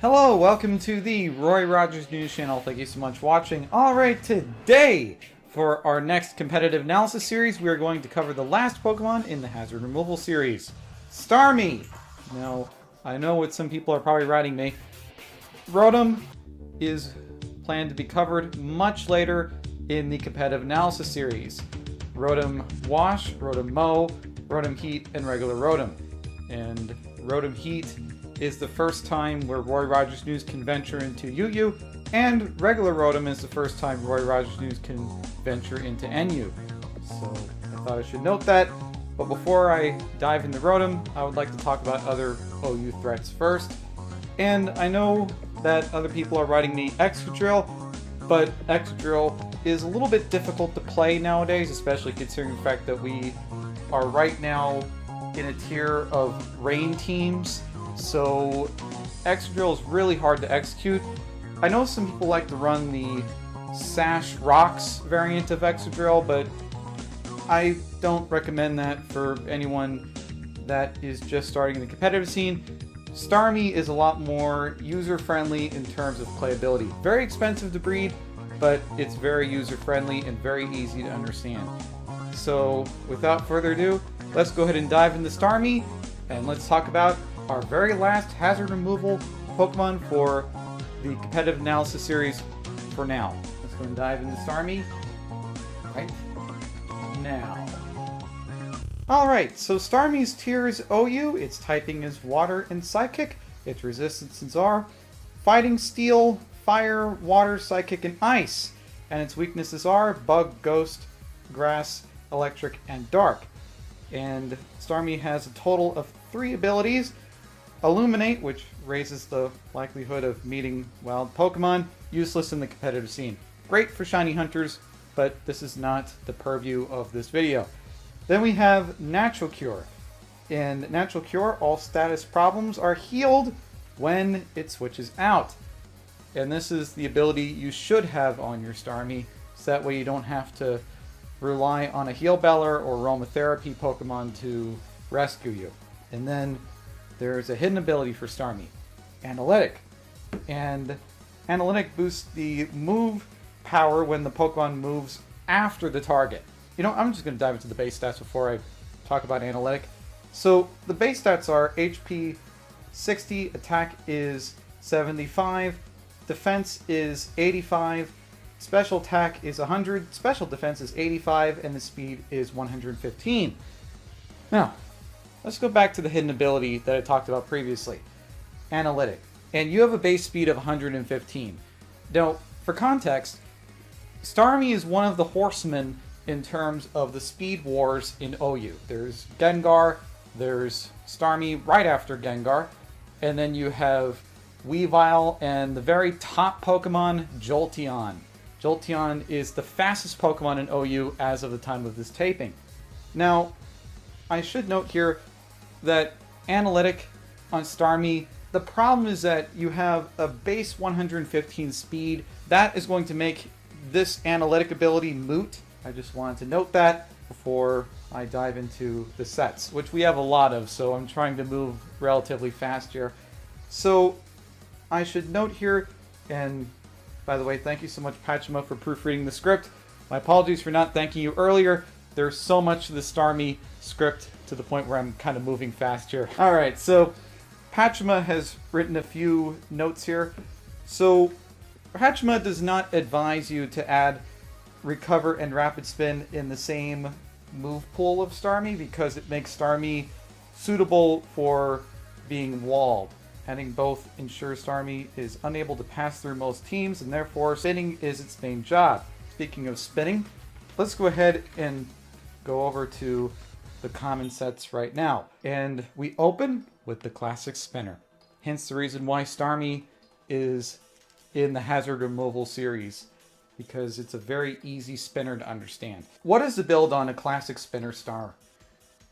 Hello, welcome to the Roy Rogers News Channel. Thank you so much for watching. Alright, today, for our next competitive analysis series, we are going to cover the last Pokemon in the Hazard Removal series, Starmie. Now, I know what some people are probably writing me. Rotom is planned to be covered much later in the competitive analysis series. Rotom Wash, Rotom Mow, Rotom Heat, and regular Rotom. And Rotom Heat is the first time where Roy Rogers News can venture into UU, and regular Rotom is the first time Roy Rogers News can venture into NU. So I thought I should note that. But before I dive into Rotom, I would like to talk about other OU threats first. And I know that other people are writing me Excadrill, but Excadrill is a little bit difficult to play nowadays, especially considering the fact that we are right now in a tier of rain teams. So Excadrill is really hard to execute. I know some people like to run the Sash Rocks variant of Excadrill, but I don't recommend that for anyone that is just starting in the competitive scene. Starmie is a lot more user-friendly in terms of playability. Very expensive to breed, but it's very user-friendly and very easy to understand. So without further ado, let's go ahead and dive into Starmie, and let's talk about our very last hazard removal Pokemon for the competitive analysis series for now. Let's go and dive into Starmie right now. Alright, so Starmie's tier is OU, its typing is Water and Psychic, its resistance are Fighting, Steel, Fire, Water, Psychic, and Ice, and its weaknesses are Bug, Ghost, Grass, Electric, and Dark. And Starmie has a total of 3 abilities. Illuminate, which raises the likelihood of meeting wild Pokemon, useless in the competitive scene. Great for shiny hunters, but this is not the purview of this video. Then we have Natural Cure. In Natural Cure, all status problems are healed when it switches out. And this is the ability you should have on your Starmie, so that way you don't have to rely on a Heal Beller or Aromatherapy Pokemon to rescue you. And then there's a hidden ability for Starmie, Analytic. And Analytic boosts the move power when the Pokemon moves after the target. You know, I'm just going to dive into the base stats before I talk about Analytic. So the base stats are HP 60, attack is 75, defense is 85, special attack is 100, special defense is 85, and the speed is 115. Now, let's go back to the hidden ability that I talked about previously, Analytic. And you have a base speed of 115. Now, for context, Starmie is one of the horsemen in terms of the speed wars in OU. There's Gengar, there's Starmie right after Gengar, and then you have Weavile and the very top Pokemon, Jolteon. Jolteon is the fastest Pokemon in OU as of the time of this taping. Now, I should note here that Analytic on Starmie, the problem is that you have a base 115 speed. That is going to make this Analytic ability moot. I just wanted to note that before I dive into the sets, which we have a lot of, so I'm trying to move relatively fast here. So I should note here, and by the way, thank you so much, PokeMMO, for proofreading the script. My apologies for not thanking you earlier. There's so much to the Starmie script to the point where I'm kind of moving fast here. Alright, so PokeMMO has written a few notes here. So PokeMMO does not advise you to add Recover and Rapid Spin in the same move pool of Starmie because it makes Starmie suitable for being walled. Adding both ensures Starmie is unable to pass through most teams, and therefore spinning is its main job. Speaking of spinning, let's go ahead and go over to the common sets right now. And we open with the classic spinner. Hence the reason why Starmie is in the Hazard Removal series, because it's a very easy spinner to understand. What is the build on a classic spinner star?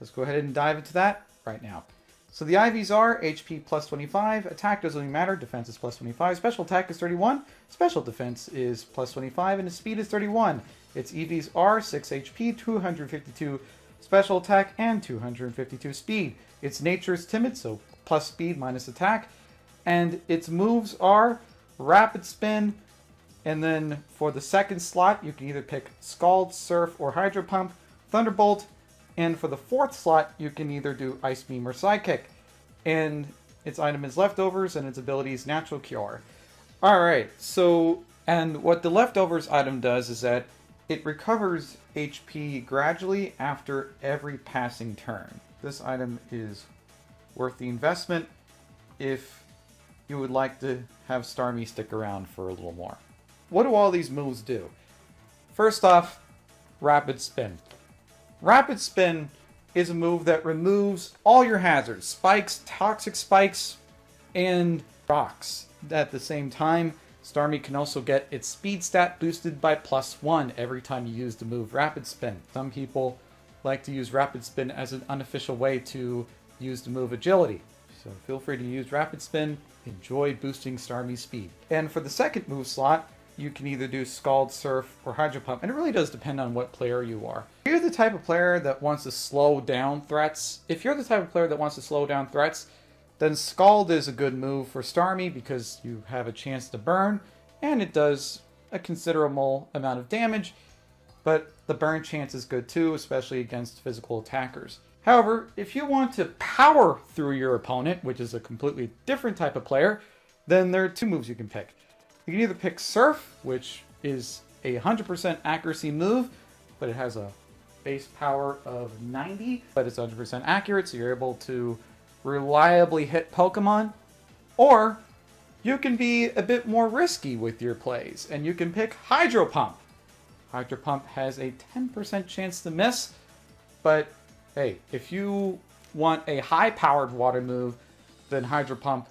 Let's go ahead and dive into that right now. So the IVs are HP plus 25, attack doesn't even matter, defense is plus 25, special attack is 31, special defense is plus 25, and the speed is 31. Its EVs are 6 HP, 252 special attack, and 252 speed. Its nature is timid, so plus speed minus attack. And its moves are Rapid Spin, and then for the second slot, you can either pick Scald, Surf, or Hydro Pump, Thunderbolt, and for the fourth slot, you can either do Ice Beam or Psychic. And its item is Leftovers, and its ability is Natural Cure. Alright, so, and what the Leftovers item does is that it recovers HP gradually after every passing turn. This item is worth the investment if you would like to have Starmie stick around for a little more. What do all these moves do? First off, Rapid Spin. Rapid Spin is a move that removes all your hazards, spikes, toxic spikes, and rocks. At the same time, Starmie can also get its speed stat boosted by +1 every time you use the move Rapid Spin. Some people like to use Rapid Spin as an unofficial way to use the move Agility. So feel free to use Rapid Spin. Enjoy boosting Starmie's speed. And for the second move slot, you can either do Scald, Surf, or Hydro Pump, and it really does depend on what player you are. If you're the type of player that wants to slow down threats, then Scald is a good move for Starmie because you have a chance to burn, and it does a considerable amount of damage, but the burn chance is good too, especially against physical attackers. However, if you want to power through your opponent, which is a completely different type of player, then there are two moves you can pick. You can either pick Surf, which is a 100% accuracy move, but it has a base power of 90, but it's 100% accurate, so you're able to reliably hit Pokemon. Or you can be a bit more risky with your plays, and you can pick Hydro Pump. Hydro Pump has a 10% chance to miss, but hey, if you want a high-powered water move, then Hydro Pump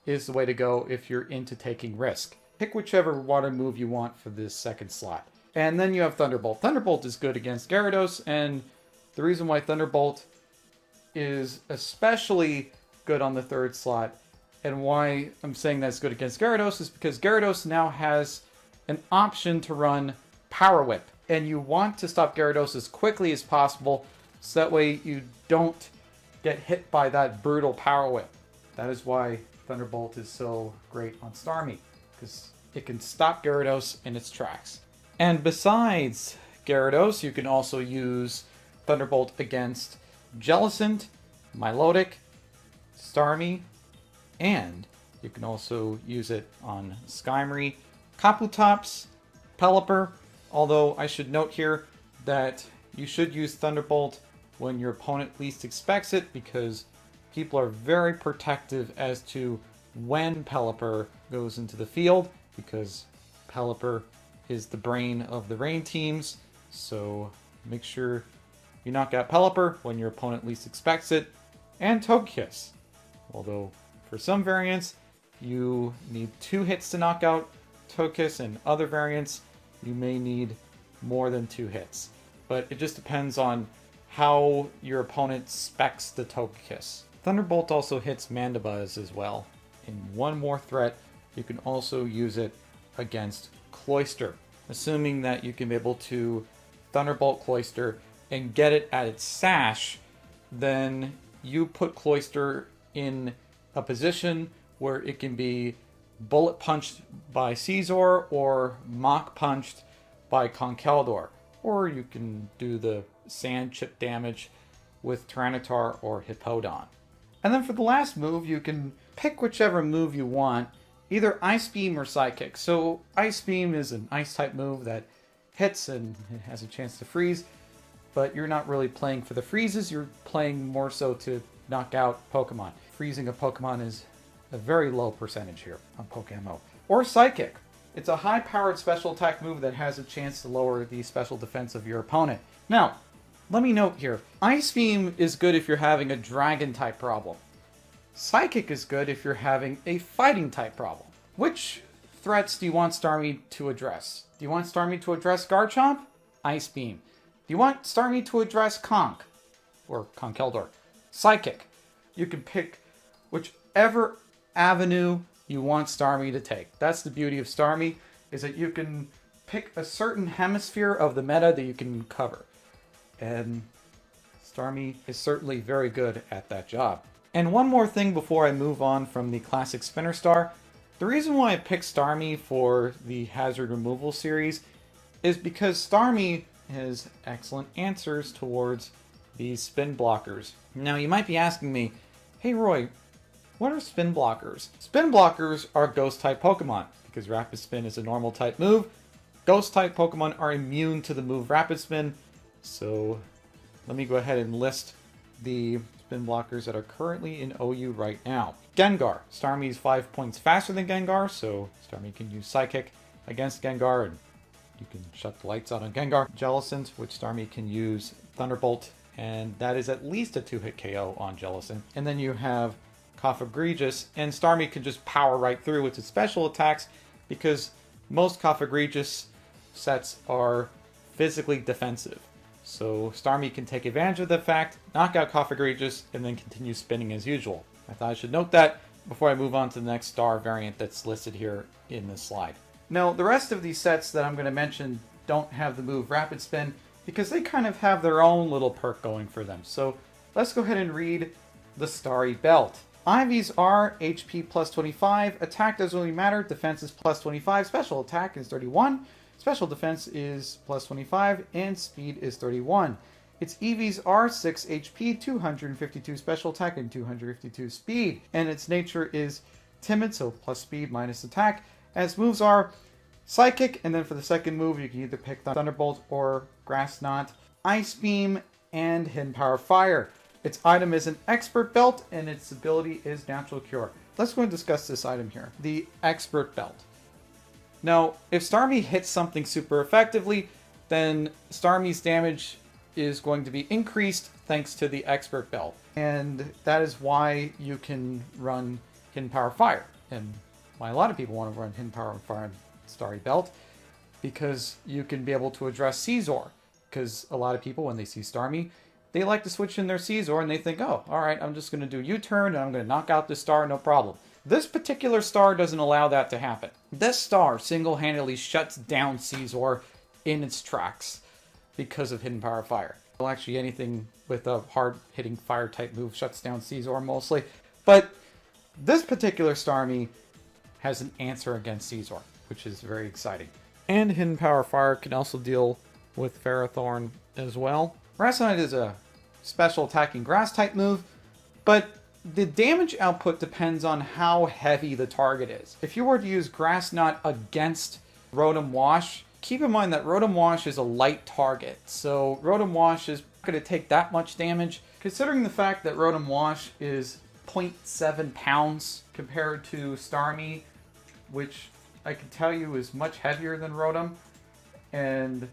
is the way to go if you're into taking risk. Pick whichever water move you want for this second slot. And then you have Thunderbolt. Thunderbolt is good against Gyarados, and the reason why Thunderbolt is especially good on the third slot, and why I'm saying that's good against Gyarados, is because Gyarados now has an option to run Power Whip, and you want to stop Gyarados as quickly as possible, so that way you don't get hit by that brutal Power Whip. That is why Thunderbolt is so great on Starmie, because it can stop Gyarados in its tracks. And besides Gyarados, you can also use Thunderbolt against Jellicent, Milotic, Starmie, and you can also use it on Skymory, Kabutops, Pelipper, although I should note here that you should use Thunderbolt when your opponent least expects it, because people are very protective as to when Pelipper goes into the field, because Pelipper is the brain of the rain teams, so make sure you knock out Pelipper when your opponent least expects it, and Togekiss. Although for some variants you need 2 hits to knock out Togekiss, and other variants you may need more than 2 hits. But it just depends on how your opponent specs the Togekiss. Thunderbolt also hits Mandibuzz as well. In one more threat, you can also use it against Cloyster. Assuming that you can be able to Thunderbolt Cloyster and get it at its sash, then you put Cloyster in a position where it can be bullet punched by Scizor or Mach punched by Conkeldurr. Or you can do the sand chip damage with Tyranitar or Hippowdon. And then for the last move, you can pick whichever move you want, either Ice Beam or Psychic. So Ice Beam is an Ice-type move that hits and it has a chance to freeze, but you're not really playing for the freezes, you're playing more so to knock out Pokemon. Freezing a Pokemon is a very low percentage here on PokeMMO. Or Psychic. It's a high-powered special attack move that has a chance to lower the special defense of your opponent. Now, let me note here, Ice Beam is good if you're having a Dragon-type problem. Psychic is good if you're having a Fighting-type problem. Which threats do you want Starmie to address? Do you want Starmie to address Garchomp? Ice Beam. Do you want Starmie to address Conk? Or Conkeldurr? Psychic. You can pick whichever avenue you want Starmie to take. That's the beauty of Starmie, is that you can pick a certain hemisphere of the meta that you can cover. And Starmie is certainly very good at that job. And one more thing before I move on from the classic Spinner Star. The reason why I picked Starmie for the Hazard Removal series is because Starmie has excellent answers towards these spin blockers. Now you might be asking me, hey Roy, what are spin blockers? Spin blockers are ghost type Pokemon. Because Rapid Spin is a normal type move, ghost type Pokemon are immune to the move Rapid Spin. So let me go ahead and list the spin blockers that are currently in OU right now. Gengar. Starmie is 5 points faster than Gengar, so Starmie can use Psychic against Gengar, and you can shut the lights out on Gengar. Jellicent, which Starmie can use Thunderbolt, and that is at least a 2-hit KO on Jellicent. And then you have Cough Egregious, and Starmie can just power right through with its special attacks, because most Cough Egregious sets are physically defensive. So Starmie can take advantage of the fact, knock out Cough Egregious, and then continue spinning as usual. I thought I should note that before I move on to the next star variant that's listed here in this slide. Now, the rest of these sets that I'm going to mention don't have the move Rapid Spin because they kind of have their own little perk going for them. So let's go ahead and read the Starry Belt. Ivies are HP plus 25, attack doesn't really matter, defense is plus 25, special attack is 31, special defense is plus 25, and speed is 31. Its EVs are 6 HP, 252 special attack, and 252 speed. And its nature is timid, so plus speed minus attack. And its moves are Psychic, and then for the second move, you can either pick Thunderbolt or Grass Knot, Ice Beam, and Hidden Power Fire. Its item is an Expert Belt, and its ability is Natural Cure. Let's go and discuss this item here, the Expert Belt. Now, if Starmie hits something super effectively, then Starmie's damage is going to be increased thanks to the Expert Belt. And that is why you can run Hidden Power Fire, and why a lot of people want to run Hidden Power Fire on Starry Belt, because you can be able to address Caesar. Because a lot of people, when they see Starmie, they like to switch in their Caesar, and they think, oh, alright, I'm just going to do U-turn, and I'm going to knock out this star, no problem. This particular star doesn't allow that to happen. This star single-handedly shuts down Caesar in its tracks because of Hidden Power Fire. Well, actually, anything with a hard-hitting fire-type move shuts down Caesar mostly. But this particular Starmie has an answer against Caesar, which is very exciting. And Hidden Power Fire can also deal with Ferrothorn as well. Grass Knot is a special attacking grass-type move, but the damage output depends on how heavy the target is. If you were to use Grass Knot against Rotom Wash, keep in mind that Rotom Wash is a light target, so Rotom Wash is not going to take that much damage. Considering the fact that Rotom Wash is 0.7 pounds compared to Starmie, which I can tell you is much heavier than Rotom, and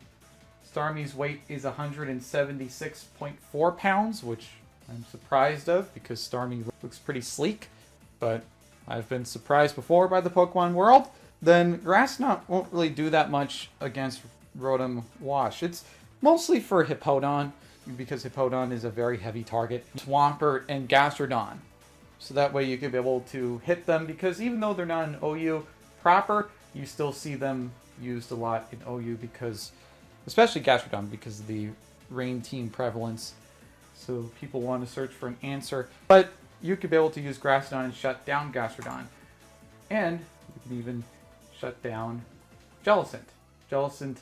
Starmie's weight is 176.4 pounds, which I'm surprised of because Starmie looks pretty sleek, but I've been surprised before by the Pokemon world. Then Grass Knot won't really do that much against Rotom Wash. It's mostly for Hippowdon, because Hippowdon is a very heavy target. Swampert and Gastrodon. So that way you can be able to hit them, because even though they're not an OU proper, you still see them used a lot in OU because, especially Gastrodon, because of the Rain Team prevalence. So people want to search for an answer. But you could be able to use Grass Knot and shut down Gastrodon. And you can even shut down Jellicent. Jellicent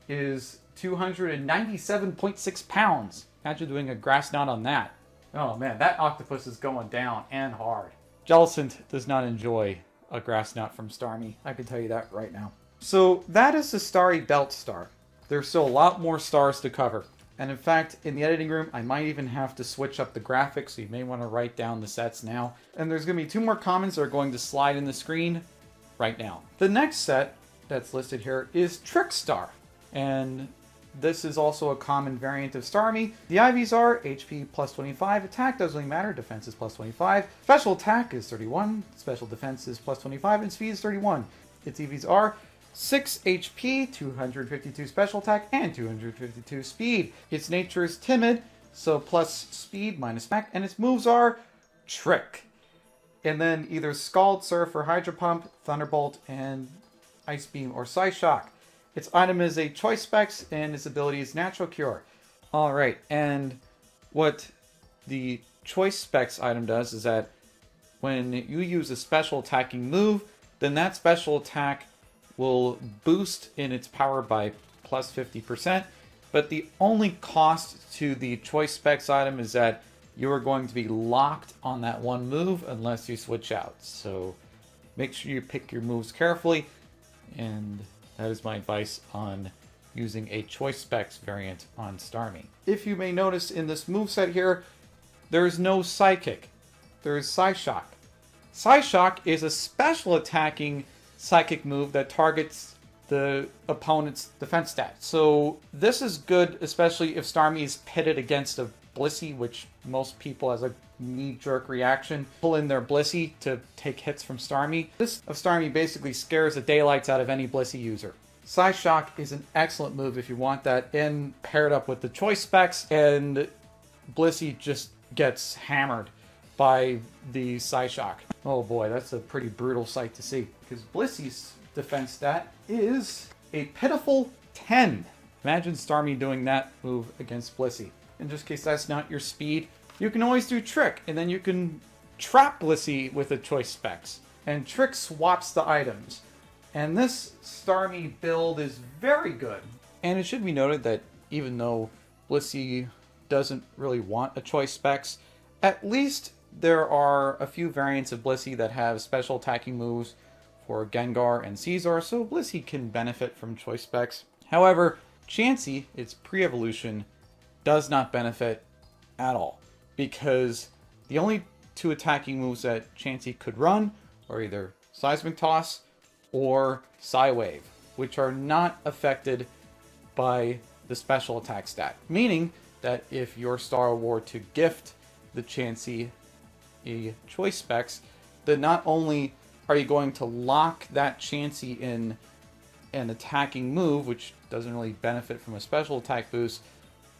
is 297.6 pounds. Imagine doing a Grass Knot on that. Oh man, that octopus is going down and hard. Jellicent does not enjoy a Grass Knot from Starmie. I can tell you that right now. So that is the Starry Belt star. There's still a lot more stars to cover. And in fact, in the editing room, I might even have to switch up the graphics, so you may want to write down the sets now. And there's going to be 2 more comments that are going to slide in the screen right now. The next set that's listed here is Trickstar. And this is also a common variant of Starmie. The IVs are HP plus 25, attack doesn't really matter, defense is plus 25, special attack is 31, special defense is plus 25, and speed is 31. Its EVs are 6 HP, 252 special attack, and 252 speed. Its nature is timid, so plus speed minus attack, and its moves are Trick. And then either Scald, Surf, or Hydro Pump, Thunderbolt, and Ice Beam or Psyshock. Its item is a Choice Specs, and its ability is Natural Cure. Alright, and what the Choice Specs item does is that when you use a special attacking move, then that special attack will boost in its power by plus 50%. But the only cost to the Choice Specs item is that you are going to be locked on that one move unless you switch out. So make sure you pick your moves carefully, and that is my advice on using a Choice Specs variant on Starmie. If you may notice in this moveset here, there is no Psychic. There is Psyshock. Psyshock is a special attacking psychic move that targets the opponent's defense stat. So this is good, especially if Starmie is pitted against a Blissey, which most people, as a knee-jerk reaction, pull in their Blissey to take hits from Starmie. This of Starmie basically scares the daylights out of any Blissey user. Psyshock is an excellent move if you want that, and paired up with the Choice Specs, and Blissey just gets hammered by the Psyshock. Oh boy, that's a pretty brutal sight to see, because Blissey's defense stat is a pitiful 10. Imagine Starmie doing that move against Blissey. In just case that's not your speed, you can always do Trick, and then you can trap Blissey with a Choice Specs. And Trick swaps the items. And this Starmie build is very good. And it should be noted that even though Blissey doesn't really want a Choice Specs, at least there are a few variants of Blissey that have special attacking moves for Gengar and Caesar, so Blissey can benefit from Choice Specs. However, Chansey, its pre-evolution, does not benefit at all, because the only two attacking moves that Chansey could run are either Seismic Toss or Psywave, which are not affected by the special attack stat. Meaning that if your Star were to gift the Chansey a Choice Specs, then not only are you going to lock that Chansey in an attacking move, which doesn't really benefit from a special attack boost,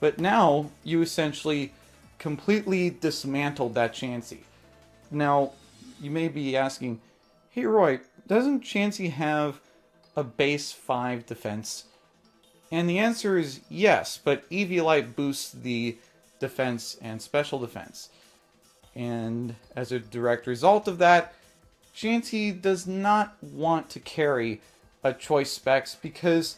but now you essentially completely dismantled that Chansey. Now, you may be asking, hey Roy, doesn't Chansey have a base 5 defense? And the answer is yes, but Eviolite boosts the defense and special defense. And as a direct result of that, Chansey does not want to carry a Choice Specs, because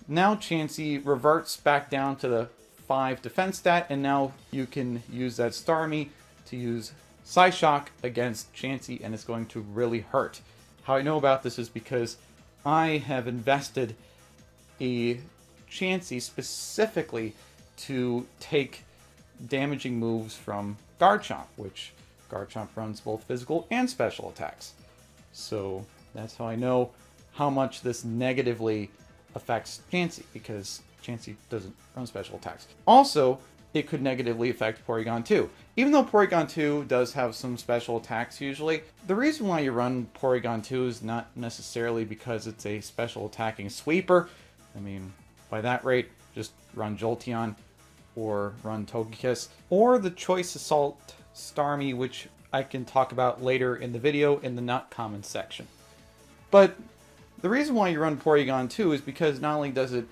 now Chansey reverts back down to the 5 defense stat, and now you can use that Starmie to use Psyshock against Chansey, and it's going to really hurt. How I know about this is because I have invested a Chansey specifically to take damaging moves from Garchomp, which Garchomp runs both physical and special attacks. So that's how I know how much this negatively affects Chansey, because Chansey doesn't run special attacks. Also, it could negatively affect Porygon 2. Even though Porygon 2 does have some special attacks usually, the reason why you run Porygon 2 is not necessarily because it's a special attacking sweeper. I mean, by that rate, just run Jolteon or run Togekiss, or the Choice Assault Starmie, which I can talk about later in the video in the not common section. But the reason why you run Porygon 2 is because not only does it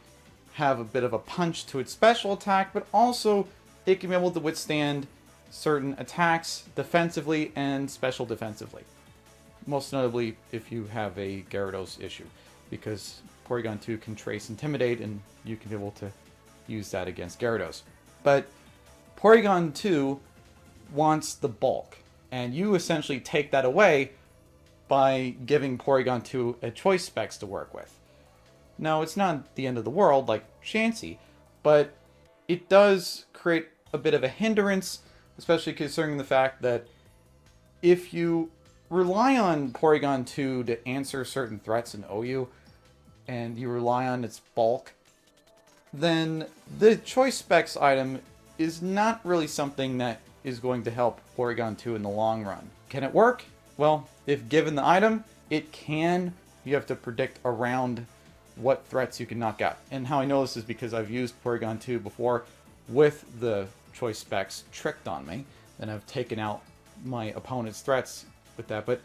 have a bit of a punch to its special attack, but also it can be able to withstand certain attacks defensively and special defensively. Most notably if you have a Gyarados issue, because Porygon 2 can trace Intimidate, and you can be able to use that against Gyarados. But Porygon 2 wants the bulk, and you essentially take that away by giving Porygon 2 a Choice Specs to work with. Now, it's not the end of the world like Chansey, but it does create a bit of a hindrance, especially considering the fact that if you rely on Porygon 2 to answer certain threats in OU, and you rely on its bulk, then the Choice Specs item is not really something that is going to help Porygon 2 in the long run. Can it work? Well, if given the item, it can. You have to predict around what threats you can knock out. And how I know this is because I've used Porygon 2 before with the Choice Specs tricked on me, and I've taken out my opponent's threats with that. But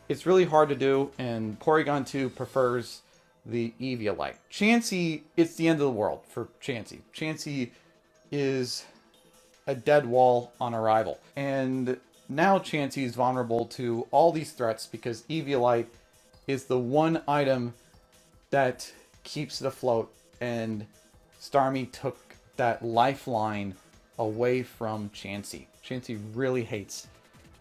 it's really hard to do, and Porygon 2 prefers the Eviolite. Chansey, it's the end of the world for Chansey. Chansey is a dead wall on arrival. And now Chansey is vulnerable to all these threats because Eviolite is the one item that keeps it afloat, and Starmie took that lifeline away from Chansey. Chansey really hates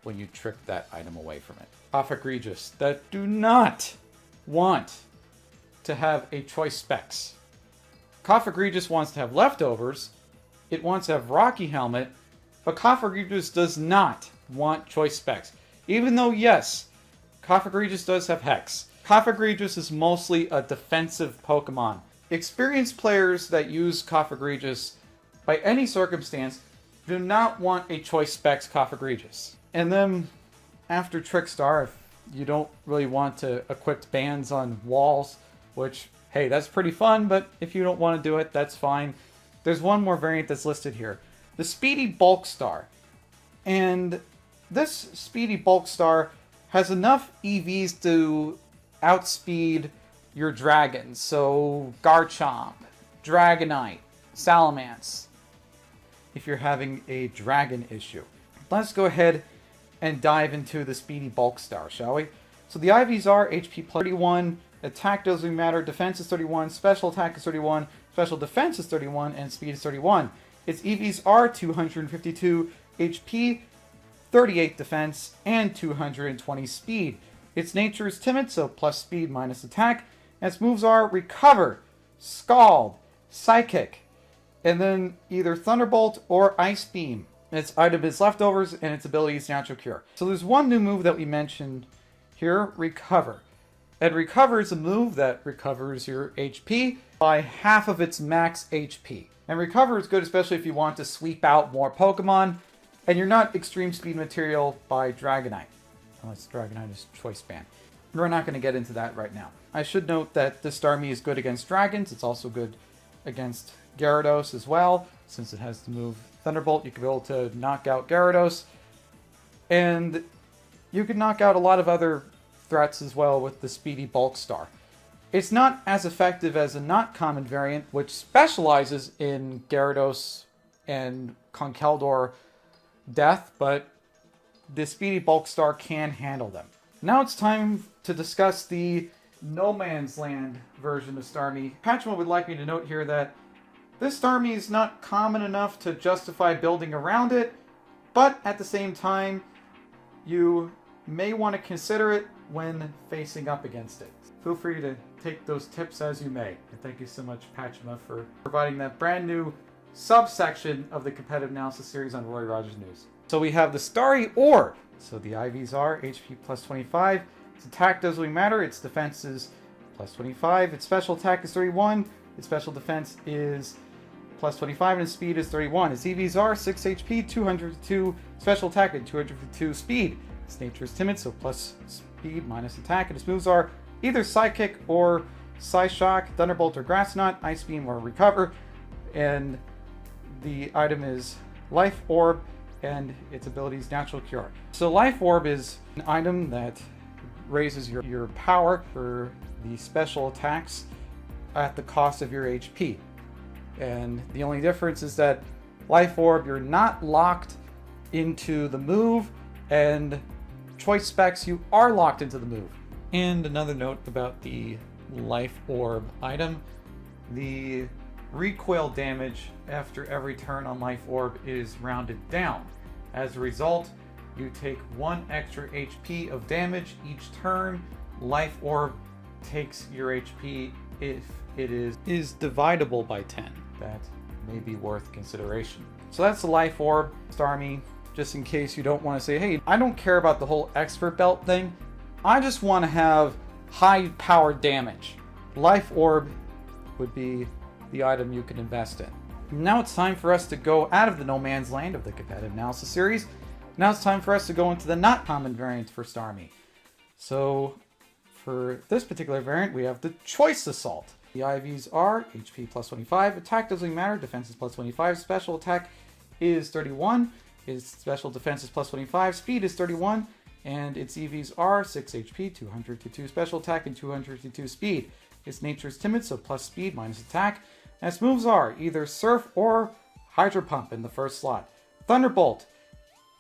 when you trick that item away from it. Egregious that do not want to have a choice specs. Egregious wants to have leftovers, it wants to have Rocky Helmet, but Egregious does not want choice specs. Even though, yes, Egregious does have Hex. Egregious is mostly a defensive Pokemon. Experienced players that use Egregious by any circumstance do not want a choice specs Egregious. And then after Trickstar, if you don't really want to equip bands on walls, which, hey, that's pretty fun, but if you don't want to do it, that's fine. There's one more variant that's listed here. The Speedy Bulk Star. And this Speedy Bulk Star has enough EVs to outspeed your dragons. So Garchomp, Dragonite, Salamence, if you're having a dragon issue. Let's go ahead and dive into the Speedy Bulk Star, shall we? So the IVs are HP plus 31, attack doesn't matter, defense is 31, special attack is 31, special defense is 31, and speed is 31. Its EVs are 252 HP, 38 defense, and 220 speed. Its nature is timid, so plus speed minus attack. And its moves are Recover, Scald, Psychic, and then either Thunderbolt or Ice Beam. Its item is Leftovers, and its ability is Natural Cure. So there's one new move that we mentioned here, Recover. And Recover is a move that recovers your HP by half of its max HP. And Recover is good especially if you want to sweep out more Pokemon, and you're not extreme speed material by Dragonite. Unless Dragonite is choice band. We're not going to get into that right now. I should note that this Starmie is good against dragons. It's also good against Gyarados as well. Since it has the move Thunderbolt, you can be able to knock out Gyarados. And you can knock out a lot of other threats as well with the Speedy Bulk Star. It's not as effective as a not common variant, which specializes in Gyarados and Conkeldurr death, but the Speedy Bulk Star can handle them. Now it's time to discuss the No Man's Land version of Starmie. PokeMMO would like me to note here that this Starmie is not common enough to justify building around it, but at the same time, you may want to consider it when facing up against it. Feel free to take those tips as you may. And thank you so much, PokeMMO, for providing that brand new subsection of the competitive analysis series on Roy Rogers News. So we have the Starry Orb. So the IVs are HP plus 25. Its attack doesn't really matter. Its defense is plus 25. Its special attack is 31. Its special defense is plus 25. And its speed is 31. Its EVs are 6 HP, 202 special attack, and 252 speed. Its nature is timid, so plus speed minus attack. And its moves are either Psychic or Psyshock, Thunderbolt or Grass Knot, Ice Beam or Recover. And the item is Life Orb, and its ability is Natural Cure. So Life Orb is an item that raises your power for the special attacks at the cost of your HP. And the only difference is that Life Orb, you're not locked into the move, and Choice Specs, you are locked into the move. And another note about the Life Orb item, the recoil damage after every turn on Life Orb is rounded down. As a result, you take 1 extra HP of damage each turn. Life Orb takes your HP if it is dividable by 10. That may be worth consideration. So that's the Life Orb, Starmie. Just in case you don't want to say, hey, I don't care about the whole expert belt thing. I just want to have high power damage. Life Orb would be the item you can invest in. Now it's time for us to go out of the No Man's Land of the competitive analysis series. Now it's time for us to go into the not common variants for Starmie. So for this particular variant, we have the Choice Assault. The IVs are HP plus 25, attack doesn't matter, defense is plus 25, special attack is 31, its special defense is plus 25, speed is 31, and its EVs are 6 HP, 202 special attack, and 202 speed. Its nature is timid, so plus speed minus attack. And its moves are either Surf or Hydro Pump in the first slot. Thunderbolt,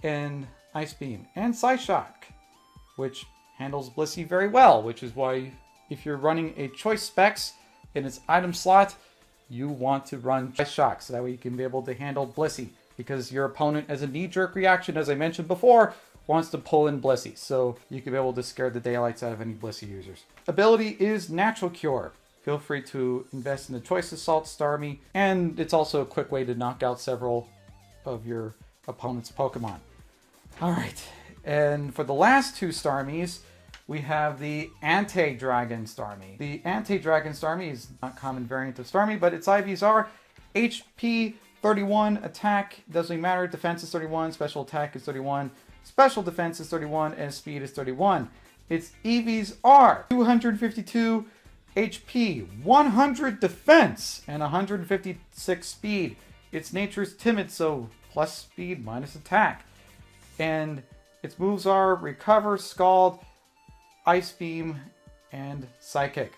and Ice Beam, and Psyshock, which handles Blissey very well, which is why if you're running a choice specs in its item slot, you want to run Psyshock, so that way you can be able to handle Blissey, because your opponent, as a knee-jerk reaction, as I mentioned before, wants to pull in Blissey, so you can be able to scare the daylights out of any Blissey users. Ability is Natural Cure. Feel free to invest in the Choice Assault Starmie, and it's also a quick way to knock out several of your opponent's Pokemon. Alright, and for the last two Starmies, we have the Anti-Dragon Starmie. The Anti-Dragon Starmie is not a common variant of Starmie, but its IVs are HP 31, attack doesn't matter, defense is 31, special attack is 31, special defense is 31, and speed is 31. Its EVs are 252 HP, 100 defense, and 156 speed. Its nature is timid, so plus speed minus attack. And its moves are Recover, Scald, Ice Beam, and Psychic.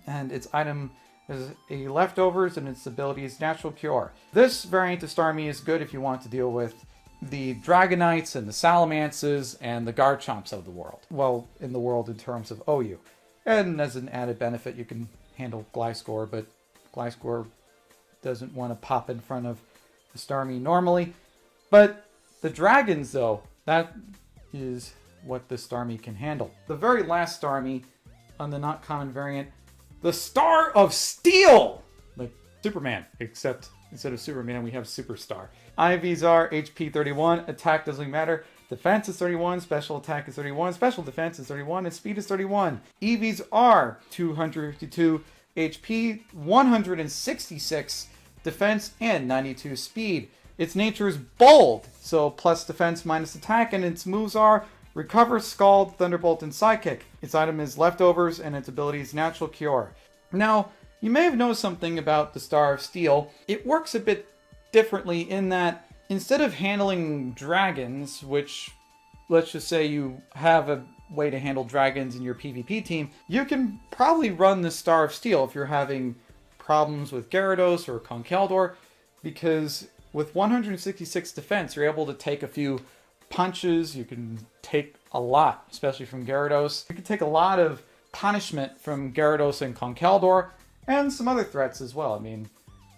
And its item is a Leftovers, and its ability is Natural Cure. This variant of Starmie is good if you want to deal with the Dragonites and the Salamances and the Garchomps of the world. Well, in the world in terms of OU. And as an added benefit, you can handle Gliscor, but Gliscor doesn't want to pop in front of the Starmie normally. But the dragons, though, that is what the Starmie can handle. The very last Starmie on the not common variant, the Star of Steel! Like Superman, except instead of Superman, we have Superstar. IVs are HP 31, attack doesn't matter, defense is 31, special attack is 31, special defense is 31, and speed is 31. EVs are 252 HP, 166 defense, and 92 speed. Its nature is bold, so plus defense minus attack, and its moves are Recover, Scald, Thunderbolt, and Psychic. Its item is Leftovers, and its ability is Natural Cure. Now, you may have noticed something about the Star of Steel. It works a bit differently in that instead of handling dragons, which let's just say you have a way to handle dragons in your PvP team, you can probably run the Star of Steel if you're having problems with Gyarados or Conkeldurr, because with 166 defense, you're able to take a few punches. You can take a lot, especially from Gyarados. You can take a lot of punishment from Gyarados and Conkeldurr, and some other threats as well. I mean,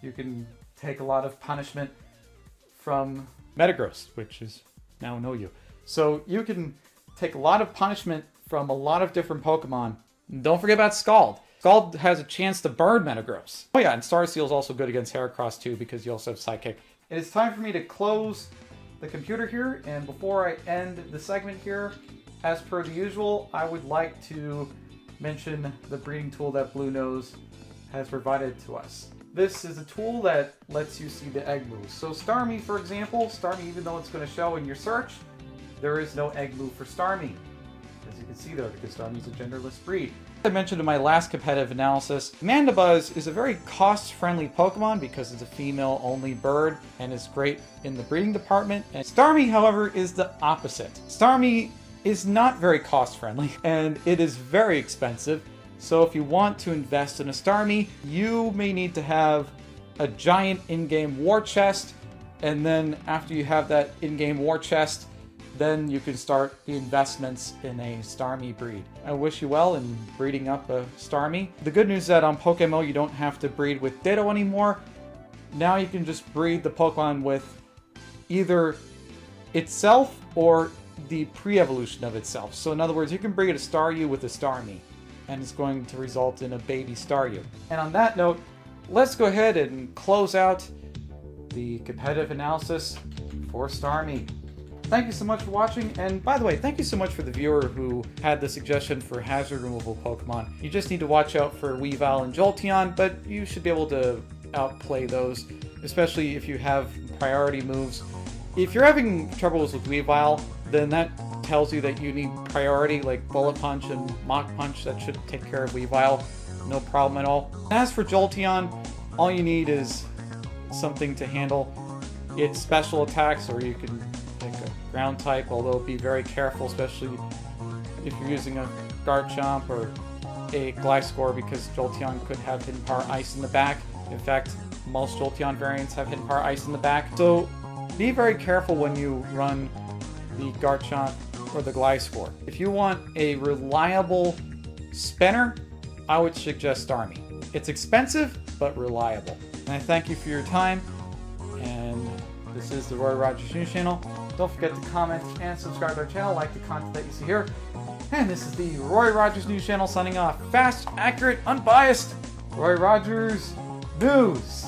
you can take a lot of punishment from Metagross, which is now know you. So you can take a lot of punishment from a lot of different Pokemon. And don't forget about Scald. Scald has a chance to burn Metagross. Oh yeah, and Star Steel is also good against Heracross too, because you also have Psychic. It is time for me to close the computer here, and before I end the segment here, as per the usual, I would like to mention the breeding tool that BlueNose has provided to us. This is a tool that lets you see the egg moves. So Starmie, for example, Starmie, even though it's going to show in your search, there is no egg move for Starmie, as you can see there, because Starmie is a genderless breed. As I mentioned in my last competitive analysis, Mandibuzz is a very cost-friendly Pokemon because it's a female-only bird and is great in the breeding department. And Starmie, however, is the opposite. Starmie is not very cost-friendly, and it is very expensive. So if you want to invest in a Starmie, you may need to have a giant in-game war chest, and then after you have that in-game war chest, then you can start the investments in a Starmie breed. I wish you well in breeding up a Starmie. The good news is that on PokeMMO you don't have to breed with Ditto anymore. Now you can just breed the Pokemon with either itself or the pre-evolution of itself. So in other words, you can breed a Staryu with a Starmie, and it's going to result in a baby Staryu. And on that note, let's go ahead and close out the competitive analysis for Starmie. Thank you so much for watching, and by the way, thank you so much for the viewer who had the suggestion for hazard removal Pokemon. You just need to watch out for Weavile and Jolteon, but you should be able to outplay those, especially if you have priority moves. If you're having troubles with Weavile, then that tells you that you need priority, like Bullet Punch and Mach Punch. That should take care of Weavile, no problem at all. As for Jolteon, all you need is something to handle its special attacks, or you can pick a ground type, although be very careful, especially if you're using a Garchomp or a Gliscor, because Jolteon could have Hidden Power Ice in the back. In fact, most Jolteon variants have Hidden Power Ice in the back. So be very careful when you run the Garchomp or the Gliscor. If you want a reliable spinner, I would suggest Starmie. It's expensive, but reliable. And I thank you for your time, and this is the Roy Rogers News Channel. Don't forget to comment and subscribe to our channel, like the content that you see here. And this is the Roy Rogers News Channel signing off. Fast, accurate, unbiased, Roy Rogers News.